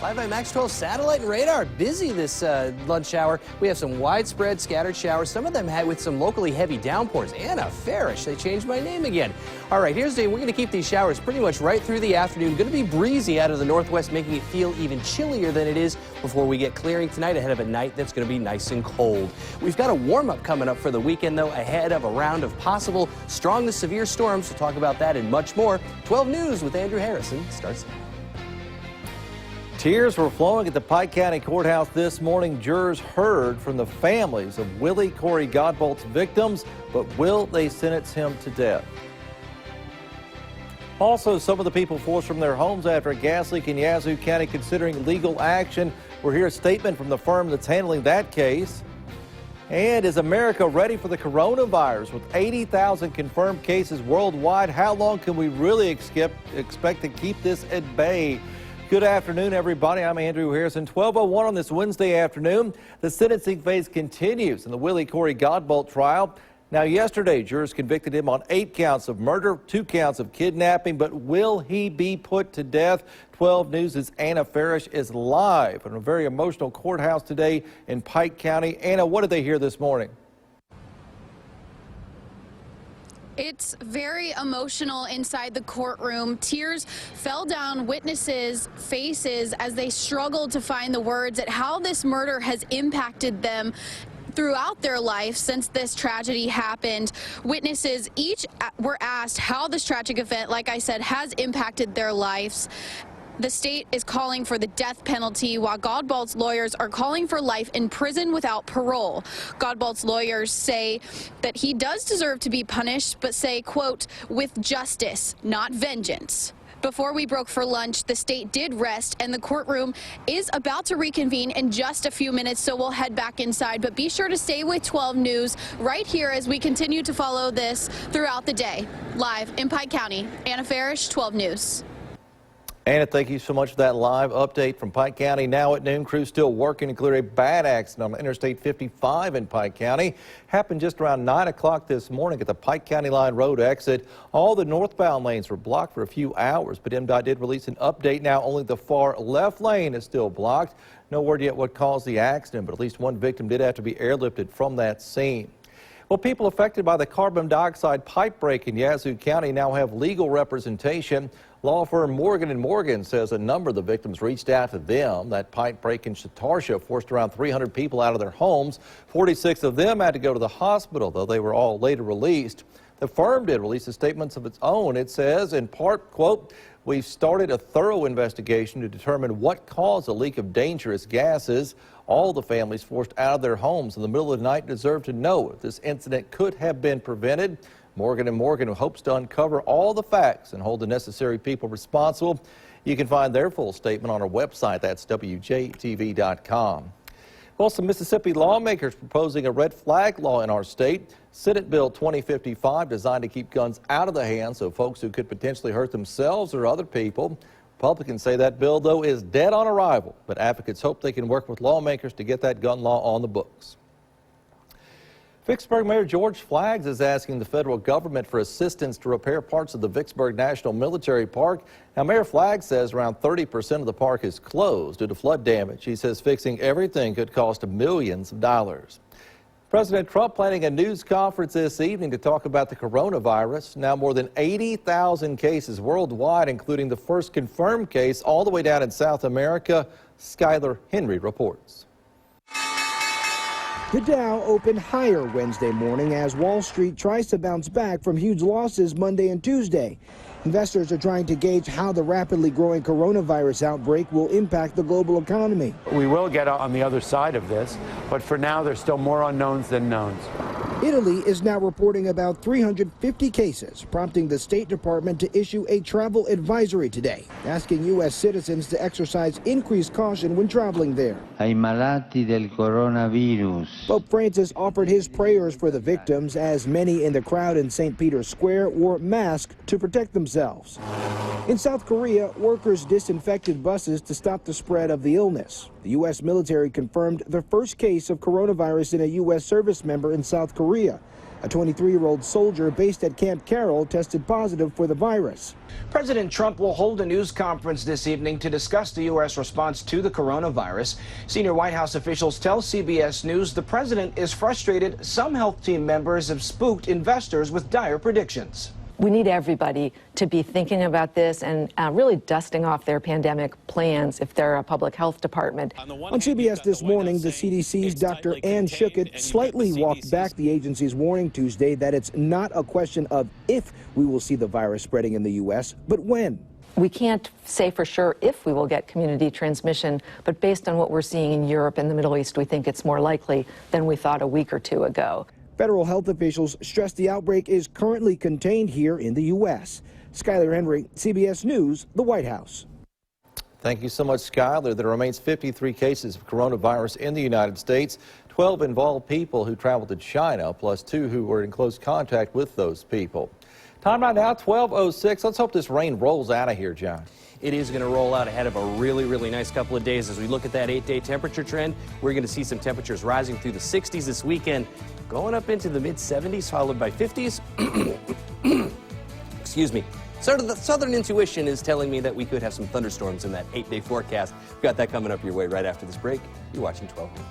Live by Max 12 satellite and radar. Busy this lunch hour. We have some widespread scattered showers. Some of them had with some locally heavy downpours. Anna Farish, they changed my name again. All right, here's the day. We're going to keep these showers pretty much right through the afternoon. Going to be breezy out of the northwest, making it feel even chillier than it is before we get clearing tonight ahead of a night that's going to be nice and cold. We've got a warm-up coming up for the weekend, though, ahead of a round of possible strong to severe storms. We'll talk about that and much more. 12 News with Andrew Harrison starts now. Tears were flowing at the Pike County Courthouse this morning. Jurors heard from the families of Willie CORY Godbolt's victims, but will they sentence him to death? Also, some of the people forced from their homes after a gas leak in Yazoo County considering legal action. We'll hear a statement from the firm that's handling that case. And is America ready for the coronavirus? With 80,000 confirmed cases worldwide, how long can we really expect to keep this at bay? Good afternoon, everybody. I'm Andrew Harrison. 12:01 on this Wednesday afternoon. The sentencing phase continues in the Willie CORY Godbolt trial. Now, yesterday, jurors convicted him on 8 counts of murder, 2 counts of kidnapping, but will he be put to death? 12 News' Anna Farish is live in a very emotional courthouse today in Pike County. Anna, what did they hear this morning? It's very emotional inside the courtroom. Tears fell down witnesses' faces as they struggled to find the words at how this murder has impacted them throughout their life since this tragedy happened. Witnesses each were asked how this tragic event, like I said, has impacted their lives. The state is calling for the death penalty, while Godbolt's lawyers are calling for life in prison without parole. Godbolt's lawyers say that he does deserve to be punished, but say, quote, with justice, not vengeance. Before we broke for lunch, the state did rest, and the courtroom is about to reconvene in just a few minutes, so we'll head back inside. But be sure to stay with 12 News right here as we continue to follow this throughout the day. Live in Pike County, Anna Farish, 12 News. Anna, thank you so much for that live update from Pike County. Now at noon, crews still working to clear a bad accident on Interstate 55 in Pike County. Happened just around 9 o'clock this morning at the Pike County Line Road exit. All the northbound lanes were blocked for a few hours, but MDOT did release an update. Now only the far left lane is still blocked. No word yet what caused the accident, but at least one victim did have to be airlifted from that scene. Well, people affected by the carbon dioxide pipe break in Yazoo County now have legal representation. Law firm Morgan & Morgan says a number of the victims reached out to them. That pipe break in Shatarcia forced around 300 people out of their homes. 46 of them had to go to the hospital, though they were all later released. The firm did release a statement of its own. It says, in part, quote, we've started a thorough investigation to determine what caused the leak of dangerous gases. All the families forced out of their homes in the middle of the night deserve to know if this incident could have been prevented. Morgan & Morgan hopes to uncover all the facts and hold the necessary people responsible. You can find their full statement on our website. That's WJTV.com. Well, some Mississippi lawmakers proposing a red flag law in our state. Senate Bill 2055 designed to keep guns out of the hands of folks who could potentially hurt themselves or other people. Republicans say that bill, though, is dead on arrival, but advocates hope they can work with lawmakers to get that gun law on the books. Vicksburg Mayor George Flaggs is asking the federal government for assistance to repair parts of the Vicksburg National Military Park. Now, Mayor Flaggs says around 30% of the park is closed due to flood damage. He says fixing everything could cost millions of dollars. President Trump planning a news conference this evening to talk about the coronavirus. Now more than 80,000 cases worldwide, including the first confirmed case all the way down in South America. Skylar Henry reports. The Dow opened higher Wednesday morning as Wall Street tries to bounce back from huge losses Monday and Tuesday. Investors are trying to gauge how the rapidly growing coronavirus outbreak will impact the global economy. We will get on the other side of this, but for now there's still more unknowns than knowns. Italy is now reporting about 350 cases, prompting the State Department to issue a travel advisory today, asking U.S. citizens to exercise increased caution when traveling there. Ai malati del coronavirus. Pope Francis offered his prayers for the victims as many in the crowd in St. Peter's Square wore masks to protect themselves. In South Korea, workers disinfected buses to stop the spread of the illness. The U.S. military confirmed the first case of coronavirus in a U.S. service member in South Korea. A 23-year-old soldier based at Camp Carroll tested positive for the virus. President Trump will hold a news conference this evening to discuss the U.S. response to the coronavirus. Senior White House officials tell CBS News the president is frustrated some health team members have spooked investors with dire predictions. We need everybody to be thinking about this and really dusting off their pandemic plans if they're a public health department. On CBS this morning, the CDC's Dr. Ann Schuchat slightly walked back the agency's warning Tuesday that it's not a question of if we will see the virus spreading in the U.S., but when. We can't say for sure if we will get community transmission, but based on what we're seeing in Europe and the Middle East, we think it's more likely than we thought a week or two ago. Federal health officials stress the outbreak is currently contained here in the U.S. Skyler Henry, CBS News, the White House. Thank you so much, Skyler. There remains 53 cases of coronavirus in the United States. 12 involved people who traveled to China, plus 2 who were in close contact with those people. Time right now, 12:06. Let's hope this rain rolls out of here, John. It is going to roll out ahead of a really nice couple of days. As we look at that 8-day temperature trend, we're going to see some temperatures rising through the 60s this weekend, going up into the mid-70s, followed by 50s. Excuse me. So the Southern intuition is telling me that we could have some thunderstorms in that 8-day forecast. We've got that coming up your way right after this break. You're watching 12 News.